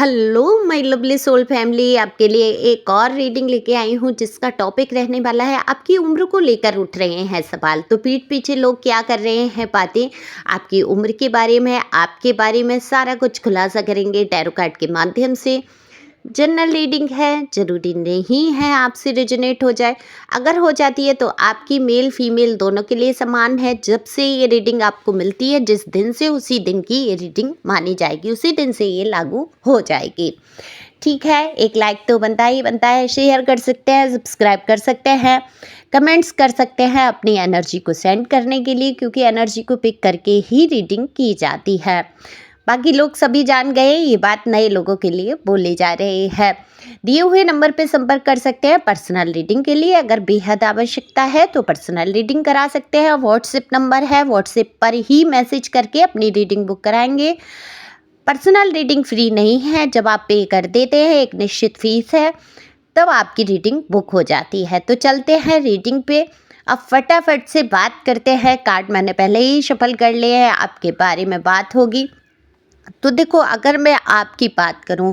Hello my lovely soul family, आपके लिए एक और रीडिंग लेके आई हूँ जिसका टॉपिक रहने वाला है आपकी उम्र को लेकर उठ रहे हैं सवाल। तो पीठ पीछे लोग क्या कर रहे हैं बातें, आपकी उम्र के बारे में, आपके बारे में सारा कुछ खुलासा करेंगे टैरो कार्ड के माध्यम से। जनरल रीडिंग है, ज़रूरी नहीं है आपसे रेजोनेट हो जाए। अगर हो जाती है तो आपकी मेल फीमेल दोनों के लिए समान है। जब से ये रीडिंग आपको मिलती है, जिस दिन से उसी दिन की ये रीडिंग मानी जाएगी, उसी दिन से ये लागू हो जाएगी। ठीक है, एक लाइक तो बनता ही बनता है, शेयर कर सकते हैं, सब्सक्राइब कर सकते हैं, कमेंट्स कर सकते हैं अपनी एनर्जी को सेंड करने के लिए, क्योंकि एनर्जी को पिक करके ही रीडिंग की जाती है। बाकी लोग सभी जान गए, ये बात नए लोगों के लिए बोली जा रही है। दिए हुए नंबर पे संपर्क कर सकते हैं पर्सनल रीडिंग के लिए। अगर बेहद आवश्यकता है तो पर्सनल रीडिंग करा सकते हैं। व्हाट्सएप नंबर है, व्हाट्सएप पर ही मैसेज करके अपनी रीडिंग बुक कराएंगे। पर्सनल रीडिंग फ्री नहीं है, जब आप पे कर देते हैं एक निश्चित फीस है तब आपकी रीडिंग बुक हो जाती है। तो चलते हैं रीडिंग पे, अब फटाफट से बात करते हैं। कार्ड मैंने पहले ही शफल कर लिए हैं, आपके बारे में बात होगी। तो देखो, अगर मैं आपकी बात करूं,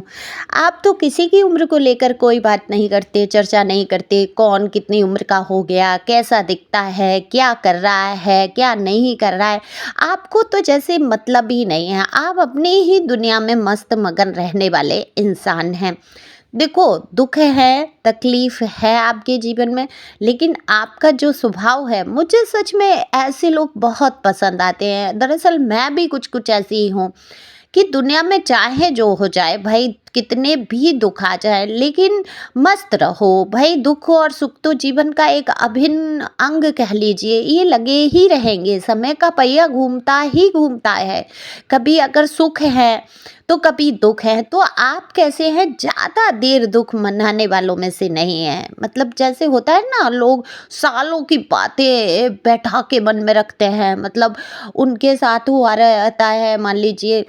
आप तो किसी की उम्र को लेकर कोई बात नहीं करते, चर्चा नहीं करते। कौन कितनी उम्र का हो गया, कैसा दिखता है, क्या कर रहा है, क्या नहीं कर रहा है, आपको तो जैसे मतलब ही नहीं है। आप अपनी ही दुनिया में मस्त मगन रहने वाले इंसान हैं। देखो, दुख है, तकलीफ है आपके जीवन में, लेकिन आपका जो स्वभाव है, मुझे सच में ऐसे लोग बहुत पसंद आते हैं। दरअसल मैं भी कुछ कुछ ऐसी ही हूँ कि दुनिया में चाहे जो हो जाए भाई, कितने भी दुख आ जाए, लेकिन मस्त रहो भाई। दुख और सुख तो जीवन का एक अभिन्न अंग कह लीजिए, ये लगे ही रहेंगे। समय का पहिया घूमता ही घूमता है। कभी अगर सुख है तो कभी दुख है। तो आप कैसे हैं, ज़्यादा देर दुख मनाने वालों में से नहीं है। मतलब जैसे होता है ना, लोग सालों की बातें बैठा के मन में रखते हैं। मतलब उनके साथ हुआ रहता है, मान लीजिए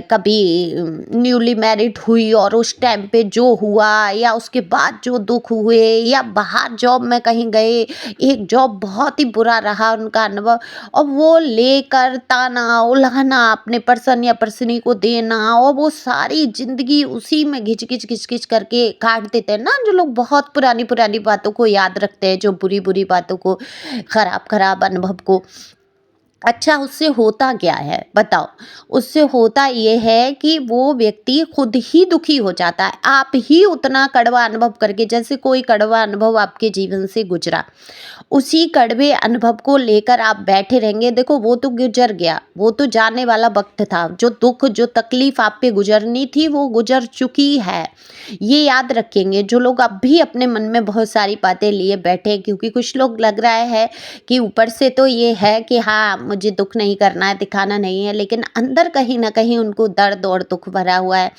कभी न्यूली मैरिड हुई और उस टाइम पे जो हुआ, या उसके बाद जो दुख हुए, या बाहर जॉब में कहीं गए, एक जॉब बहुत ही बुरा रहा उनका अनुभव, और वो लेकर ताना उल्हाना अपने पर्सन या पर्सनी को देना, और वो सारी जिंदगी उसी में घिच घिच घिच घिच करके काट देते हैं ना। जो लोग बहुत पुरानी पुरानी बातों को याद रखते हैं, जो बुरी बुरी बातों को, खराब खराब अनुभव को। अच्छा, उससे होता क्या है बताओ? उससे होता ये है कि वो व्यक्ति खुद ही दुखी हो जाता है। आप ही उतना कड़वा अनुभव करके, जैसे कोई कड़वा अनुभव आपके जीवन से गुजरा, उसी कड़वे अनुभव को लेकर आप बैठे रहेंगे। देखो, वो तो गुजर गया, वो तो जाने वाला वक्त था। जो दुख, जो तकलीफ आप पे गुजरनी थी, वो गुजर चुकी है। ये याद रखेंगे जो लोग अब भी अपने मन में बहुत सारी बातें लिए बैठे हैं, क्योंकि कुछ लोग लग रहा है कि ऊपर से तो ये है कि हाँ, मुझे दुख नहीं करना है, दिखाना नहीं है, लेकिन अंदर कहीं ना कहीं उनको दर्द और दुख भरा हुआ है।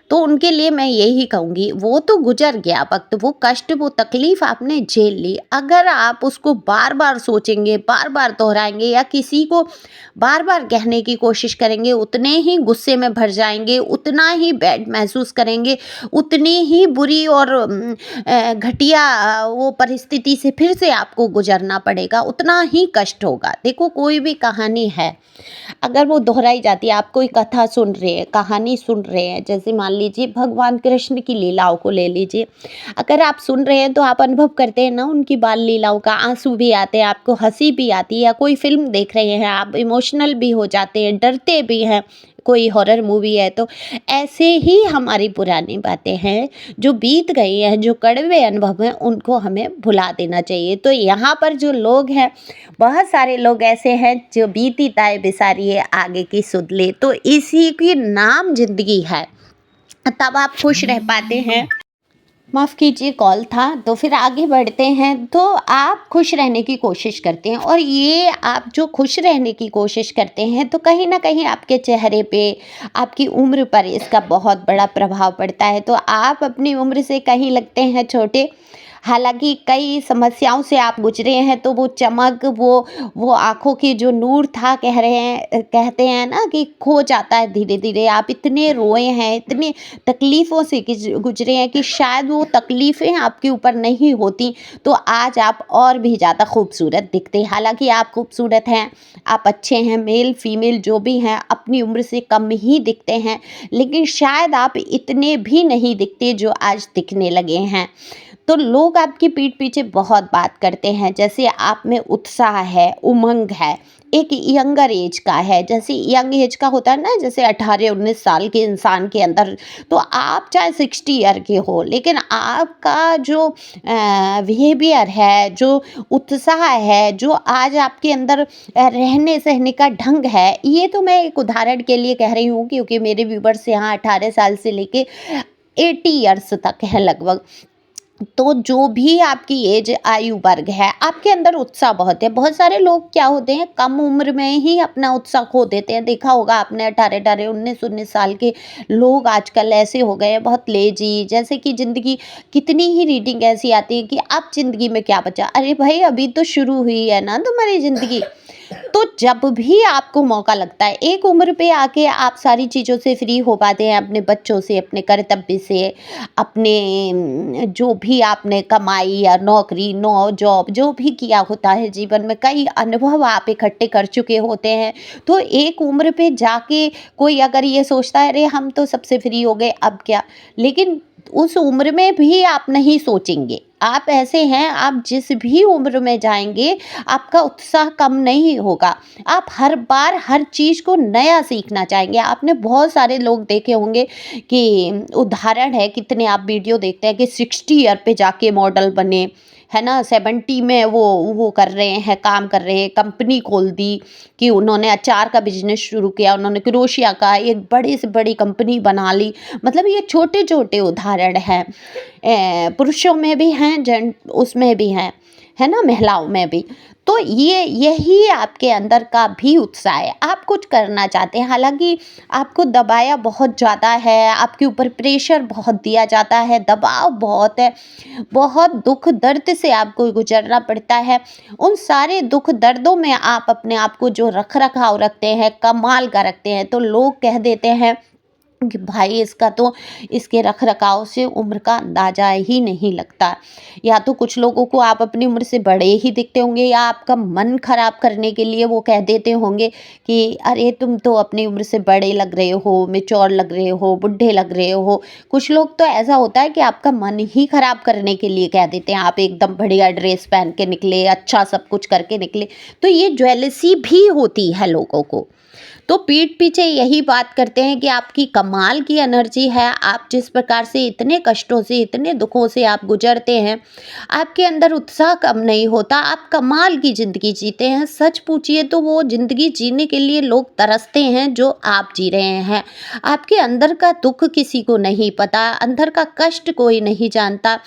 तो उनके लिए मैं यही कहूँगी, वो तो गुजर गया वक्त, वो कष्ट, वो तकलीफ आपने झेल ली। अगर आप उसको बार बार सोचेंगे, बार बार दोहराएंगे, या किसी को बार बार कहने की कोशिश करेंगे, उतने ही गुस्से में भर जाएंगे, उतना ही बैड महसूस करेंगे, उतनी ही बुरी और घटिया वो परिस्थिति से फिर से आपको गुजरना पड़ेगा, उतना ही कष्ट होगा। देखो, कोई भी कहानी है, अगर वो दोहराई जाती है, आप कोई कथा सुन रहे हैं, कहानी सुन रहे हैं, जैसे मान लीजिए भगवान कृष्ण की लीलाओं को ले लीजिए। अगर आप सुन रहे हैं तो आप अनुभव करते हैं ना उनकी बाल लीलाओं का, आंसू भी आते हैं, आपको हंसी भी आती है। या कोई फिल्म देख रहे हैं, आप इमोशनल भी हो जाते हैं, डरते भी हैं। कोई हॉरर मूवी है, तो ऐसे ही हमारी पुरानी बातें हैं जो बीत गई हैं, जो कड़वे अनुभव हैं, उनको हमें भुला देना चाहिए। तो यहाँ पर जो लोग हैं, बहुत सारे लोग ऐसे हैं जो बीती ताए बिसारिए आगे की सुध ले, तो इसी की नाम जिंदगी है। तब आप खुश रह पाते हैं। माफ़ कीजिए, कॉल था। तो फिर आगे बढ़ते हैं। तो आप खुश रहने की कोशिश करते हैं, और ये आप जो खुश रहने की कोशिश करते हैं, तो कहीं ना कहीं आपके चेहरे पे, आपकी उम्र पर इसका बहुत बड़ा प्रभाव पड़ता है। तो आप अपनी उम्र से कहीं लगते हैं छोटे, हालाँकि कई समस्याओं से आप गुज़रे हैं, तो वो चमक, वो आँखों की जो नूर था, कह रहे हैं, कहते हैं ना कि खो जाता है धीरे-धीरे। आप इतने रोए हैं, इतनी तकलीफ़ों से गुज़रे हैं कि शायद वो तकलीफ़ें आपके ऊपर नहीं होती, तो आज आप और भी ज़्यादा खूबसूरत दिखते। हालाँकि आप खूबसूरत हैं, आप अच्छे हैं, मेल फीमेल जो भी हैं, अपनी उम्र से कम ही दिखते हैं, लेकिन शायद आप इतने भी नहीं दिखते जो आज दिखने लगे हैं। तो लोग आपकी पीठ पीछे बहुत बात करते हैं, जैसे आप में उत्साह है, उमंग है, एक यंगर एज का है, जैसे यंग एज का होता है ना, जैसे 18-19 साल के इंसान के अंदर। तो आप चाहे 60 ईयर के हो, लेकिन आपका जो बिहेवियर है, जो उत्साह है, जो आज आपके अंदर रहने सहने का ढंग है, ये तो मैं एक उदाहरण के लिए कह रही हूँ, क्योंकि मेरे व्यूवर्स यहाँ 18 साल से लेके 80 ईयर्स तक है लगभग। तो जो भी आपकी एज आयु वर्ग है, आपके अंदर उत्साह बहुत है। बहुत सारे लोग क्या होते हैं, कम उम्र में ही अपना उत्साह खो देते हैं। देखा होगा आपने, 18-18 19-19 साल के लोग आजकल ऐसे हो गए हैं, बहुत लेजी, जैसे कि ज़िंदगी, कितनी ही रीडिंग ऐसी आती है कि अब ज़िंदगी में क्या बचा। अरे भाई, अभी तो शुरू हुई है ना तुम्हारी ज़िंदगी। तो जब भी आपको मौका लगता है, एक उम्र पे आके आप सारी चीज़ों से फ्री हो पाते हैं, अपने बच्चों से, अपने कर्तव्य से, अपने जो भी आपने कमाई या नौकरी, जॉब जो भी किया होता है जीवन में, कई अनुभव आप इकट्ठे कर चुके होते हैं। तो एक उम्र पे जाके कोई अगर ये सोचता है, अरे हम तो सबसे फ्री हो गए, अब क्या, लेकिन उस उम्र में भी आप नहीं सोचेंगे। आप ऐसे हैं, आप जिस भी उम्र में जाएंगे, आपका उत्साह कम नहीं होगा। आप हर बार हर चीज़ को नया सीखना चाहेंगे। आपने बहुत सारे लोग देखे होंगे कि उदाहरण है, कितने आप वीडियो देखते हैं कि 60 ईयर पे जाके मॉडल बने, है ना, 70 में वो कर रहे हैं, काम कर रहे हैं, कंपनी खोल दी, कि उन्होंने अचार का बिजनेस शुरू किया, उन्होंने क्रोशिया का एक बड़ी से बड़ी कंपनी बना ली। मतलब ये छोटे छोटे उदाहरण हैं, पुरुषों में भी हैं, जेंट उसमें भी हैं, है ना, महिलाओं में भी। तो ये यही आपके अंदर का भी उत्साह है, आप कुछ करना चाहते हैं। हालांकि आपको दबाया बहुत ज़्यादा है, आपके ऊपर प्रेशर बहुत दिया जाता है, दबाव बहुत है, बहुत दुख दर्द से आपको गुजरना पड़ता है। उन सारे दुख दर्दों में आप अपने आप को जो रख रखाव रखते हैं, कमाल का रखते हैं, तो लोग कह देते हैं कि भाई इसका तो, इसके रख रखाव से उम्र का अंदाजा ही नहीं लगता। या तो कुछ लोगों को आप अपनी उम्र से बड़े ही दिखते होंगे, या आपका मन खराब करने के लिए वो कह देते होंगे कि अरे तुम तो अपनी उम्र से बड़े लग रहे हो, मैच्योर लग रहे हो, बुढ़े लग रहे हो। कुछ लोग तो ऐसा होता है कि आपका मन ही खराब करने के लिए कह देते हैं, आप एकदम बढ़िया ड्रेस पहन के निकले, अच्छा सब कुछ करके निकले। तो ये ज्वेलसी भी होती है लोगों को। तो पीठ पीछे यही बात करते हैं कि आपकी कमाल की एनर्जी है, आप जिस प्रकार से इतने कष्टों से, इतने दुखों से आप गुजरते हैं, आपके अंदर उत्साह कम नहीं होता, आप कमाल की ज़िंदगी जीते हैं। सच पूछिए तो वो ज़िंदगी जीने के लिए लोग तरसते हैं जो आप जी रहे हैं। आपके अंदर का दुख किसी को नहीं पता, अंदर का कष्ट कोई नहीं जानता।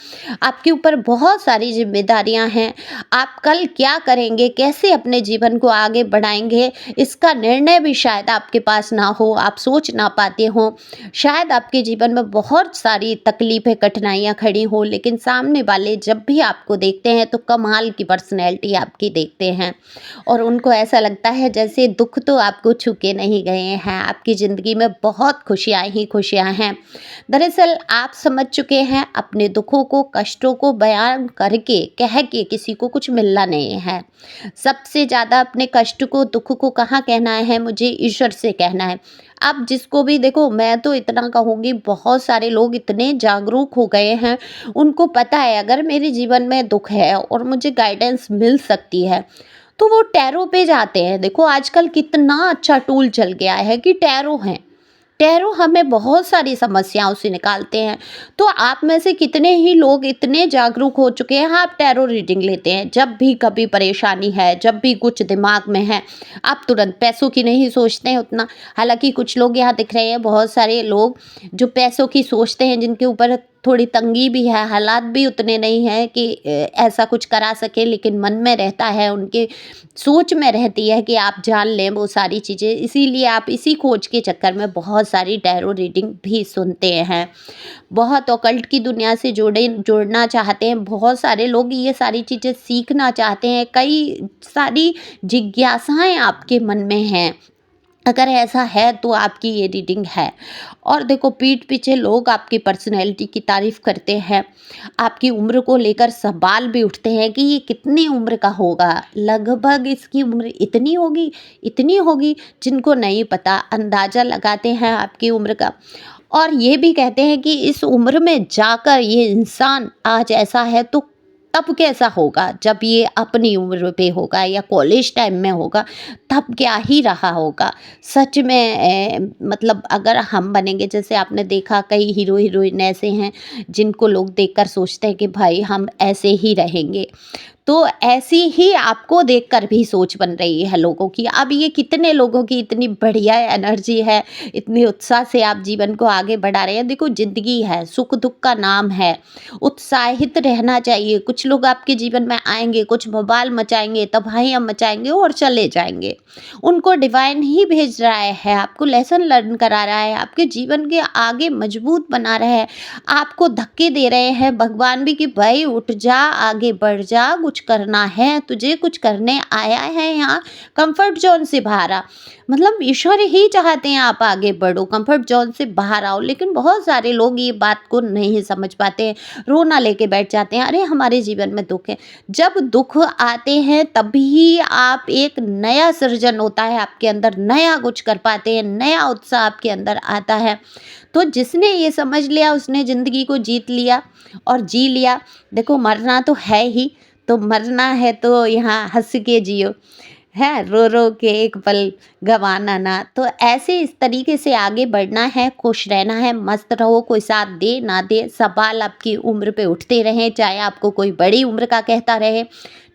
आपके ऊपर बहुत सारी जिम्मेदारियां हैं, आप कल क्या करेंगे, कैसे अपने जीवन को आगे बढ़ाएंगे, इसका निर्णय भी शायद आपके पास ना हो, आप सोच ना पाते हो। शायद आपके जीवन में बहुत सारी तकलीफें, कठिनाइयां खड़ी हो, लेकिन सामने वाले जब भी आपको देखते हैं तो कमाल की पर्सनैलिटी आपकी देखते हैं, और उनको ऐसा लगता है जैसे दुख तो आपको छू के नहीं गए हैं, आपकी ज़िंदगी में बहुत खुशियाँ ही खुशियाँ हैं। दरअसल आप समझ चुके हैं, अपने दुखों को, कष्टों को बयान करके, कह के किसी को कुछ मिलना नहीं है। सबसे ज़्यादा अपने कष्ट को, दुख को कहाँ कहना है, मुझे ईश्वर से कहना है। आप जिसको भी देखो, मैं तो इतना कहूँगी, बहुत सारे लोग इतने जागरूक हो गए हैं, उनको पता है अगर मेरे जीवन में दुख है और मुझे गाइडेंस मिल सकती है, तो वो टैरो पे जाते हैं। देखो आजकल कितना अच्छा टूल चल गया है कि टैरो हैं, टैरो हमें बहुत सारी समस्याओं से निकालते हैं। तो आप में से कितने ही लोग इतने जागरूक हो चुके हैं, आप टैरो रीडिंग लेते हैं जब भी कभी परेशानी है, जब भी कुछ दिमाग में है, आप तुरंत पैसों की नहीं सोचते हैं उतना। हालांकि कुछ लोग यहाँ दिख रहे हैं, बहुत सारे लोग जो पैसों की सोचते हैं, जिनके ऊपर थोड़ी तंगी भी है, हालात भी उतने नहीं हैं कि ऐसा कुछ करा सके, लेकिन मन में रहता है, उनके सोच में रहती है कि आप जान लें वो सारी चीज़ें। इसीलिए आप इसी खोज के चक्कर में बहुत सारी टैरो रीडिंग भी सुनते हैं। बहुत ऑकल्ट की दुनिया से जोड़ना चाहते हैं, बहुत सारे लोग ये सारी चीज़ें सीखना चाहते हैं, कई सारी जिज्ञासाएँ आपके मन में हैं। अगर ऐसा है तो आपकी ये रीडिंग है। और देखो, पीठ पीछे लोग आपकी पर्सनैलिटी की तारीफ़ करते हैं, आपकी उम्र को लेकर सवाल भी उठते हैं कि ये कितनी उम्र का होगा, लगभग इसकी उम्र इतनी होगी, जिनको नहीं पता अंदाज़ा लगाते हैं आपकी उम्र का। और ये भी कहते हैं कि इस उम्र में जाकर ये इंसान आज ऐसा है तो तब कैसा होगा, जब ये अपनी उम्र पे होगा या कॉलेज टाइम में होगा, तब क्या ही रहा होगा। सच में मतलब अगर हम बनेंगे, जैसे आपने देखा कई हीरो हीरोइन ऐसे हैं जिनको लोग देखकर सोचते हैं कि भाई हम ऐसे ही रहेंगे, तो ऐसी ही आपको देखकर भी सोच बन रही है लोगों की। अब ये कितने लोगों की इतनी बढ़िया एनर्जी है, इतने उत्साह से आप जीवन को आगे बढ़ा रहे हैं। देखो, ज़िंदगी है, सुख दुख का नाम है, उत्साहित रहना चाहिए। कुछ लोग आपके जीवन में आएंगे, कुछ बवाल मचाएंगे, तबाहियां मचाएंगे और चले जाएंगे। उनको डिवाइन ही भेज रहा है, आपको लेसन लर्न करा रहा है, आपके जीवन के आगे मजबूत बना रहा है, आपको धक्के दे रहे हैं भगवान भी कि भाई उठ जा, आगे बढ़ जा, कुछ करना है तुझे, कुछ करने आया है यहाँ, कंफर्ट जोन से बाहर आ। मतलब ईश्वर ही चाहते हैं आप आगे बढ़ो, कंफर्ट जोन से बाहर आओ। लेकिन बहुत सारे लोग ये बात को नहीं समझ पाते हैं, रोना लेके बैठ जाते हैं, अरे हमारे जीवन में दुख है। जब दुख आते हैं तभी आप एक नया सृजन होता है आपके अंदर, नया कुछ कर पाते हैं, नया उत्साह आपके अंदर आता है। तो जिसने ये समझ लिया उसने ज़िंदगी को जीत लिया और जी लिया। देखो, मरना तो है ही, तो मरना है तो यहाँ हंस के जियो, है रो रो के एक पल गंवाना ना। तो ऐसे इस तरीके से आगे बढ़ना है, खुश रहना है, मस्त रहो, कोई साथ दे ना दे, सवाल आपकी उम्र पे उठते रहें, चाहे आपको कोई बड़ी उम्र का कहता रहे,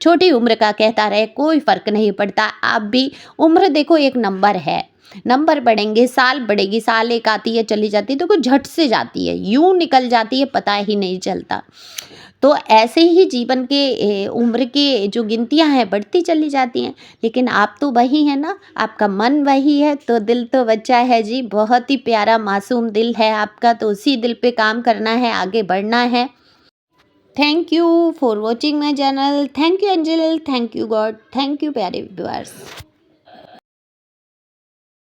छोटी उम्र का कहता रहे, कोई फ़र्क नहीं पड़ता। आप भी, उम्र देखो एक नंबर है, नंबर बढ़ेंगे, साल बढ़ेगी, साल एक आती है चली जाती है, तो कुछ झट से जाती है, यूं निकल जाती है, पता ही नहीं चलता। तो ऐसे ही जीवन के उम्र के जो गिनतियां हैं बढ़ती चली जाती हैं, लेकिन आप तो वही है ना, आपका मन वही है, तो दिल तो बच्चा है जी, बहुत ही प्यारा मासूम दिल है आपका, तो उसी दिल पे काम करना है, आगे बढ़ना है। Thank you for watching my channel, thank you angel, thank you God, thank you प्यारे व्यूअर्स।